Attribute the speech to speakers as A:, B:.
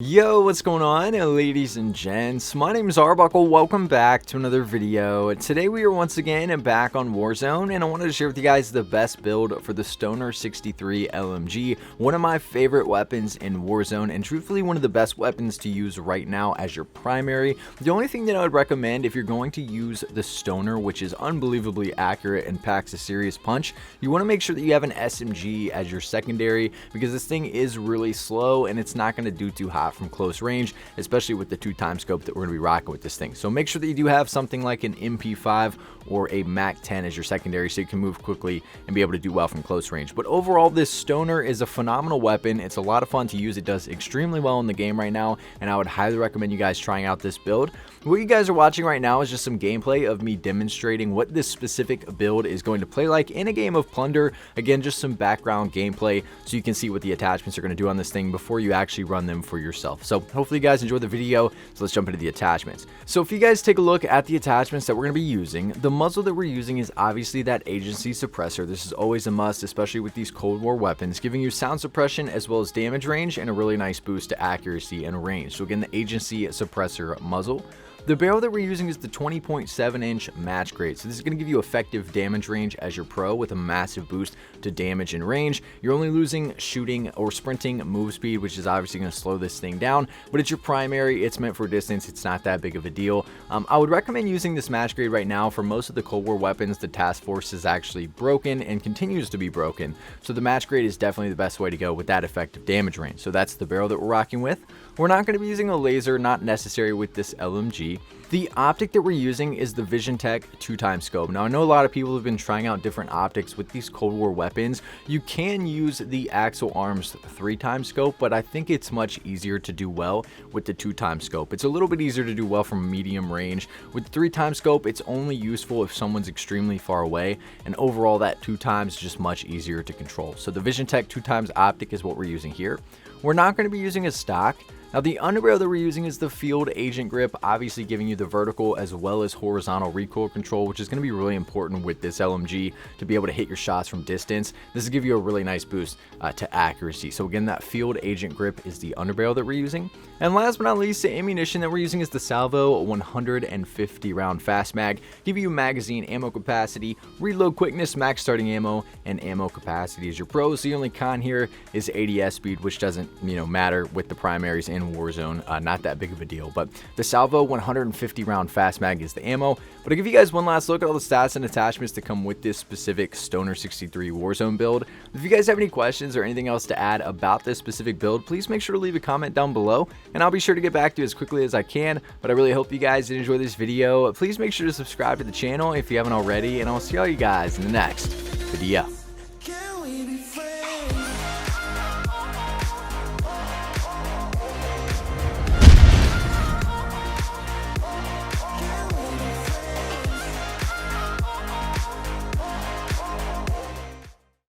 A: Yo, what's going on, ladies and gents? My name is Arbuckle. Welcome back to another video. Today we are once again back on Warzone, and I wanted to share with you guys the best build for the Stoner 63 LMG, one of my favorite weapons in Warzone, and truthfully one of the best weapons to use right now as your primary. The only thing that I would recommend if you're going to use the Stoner, which is unbelievably accurate and packs a serious punch, you want to make sure that you have an SMG as your secondary, because this thing is really slow and it's not going to do too hot from close range, especially with the 2x scope that we're going to be rocking with this thing. So make sure that you do have something like an MP5 or a MAC 10 as your secondary so you can move quickly and be able to do well from close range. But overall, this Stoner is a phenomenal weapon. It's a lot of fun to use. It does extremely well in the game right now, and I would highly recommend you guys trying out this build. What you guys are watching right now is just some gameplay of me demonstrating what this specific build is going to play like in a game of Plunder. Again, just some background gameplay so you can see what the attachments are going to do on this thing before you actually run them for yourself. So hopefully you guys enjoyed the video, so let's jump into the attachments. So if you guys take a look at the attachments that we're going to be using, the muzzle that we're using is obviously that agency suppressor. This is always a must, especially with these Cold War weapons, giving you sound suppression as well as damage range and a really nice boost to accuracy and range. So again, the agency suppressor muzzle. The barrel that we're using is the 20.7 inch match grade, so this is going to give you effective damage range as your pro with a massive boost to damage and range. You're only losing shooting or sprinting move speed, which is obviously going to slow this thing down, but it's your primary. It's meant for distance. It's not that big of a deal. I would recommend using this match grade right now. For most of the Cold War weapons, the task force is actually broken and continues to be broken, so the match grade is definitely the best way to go with that effective damage range. So that's the barrel that we're rocking with. We're not going to be using a laser, not necessary with this LMG. The optic that we're using is the VisionTech 2x scope. Now, I know a lot of people have been trying out different optics with these Cold War weapons. You can use the Axle Arms 3x scope, but I think it's much easier to do well with the 2x scope. It's a little bit easier to do well from medium range. With the 3x scope, it's only useful if someone's extremely far away, and overall that 2x is just much easier to control. So the VisionTech 2x optic is what we're using here. We're not going to be using a stock. Now, the underbarrel that we're using is the Field Agent Grip, obviously giving you the vertical as well as horizontal recoil control, which is going to be really important with this LMG to be able to hit your shots from distance. This will give you a really nice boost to accuracy. So again, that Field Agent Grip is the underbarrel that we're using. And last but not least, the ammunition that we're using is the Salvo 150 round fast mag, give you magazine ammo capacity, reload quickness, max starting ammo, and ammo capacity is your pros. The only con here is ADS speed, which doesn't matter with the primaries in Warzone, not that big of a deal. But the Salvo 150 round fast mag is the ammo. But I'll give you guys one last look at all the stats and attachments that come with this specific Stoner 63 Warzone build. If you guys have any questions or anything else to add about this specific build, please make sure to leave a comment down below, and I'll be sure to get back to you as quickly as I can. But I really hope you guys did enjoy this video. Please make sure to subscribe to the channel if you haven't already, and I'll see all you guys in the next video.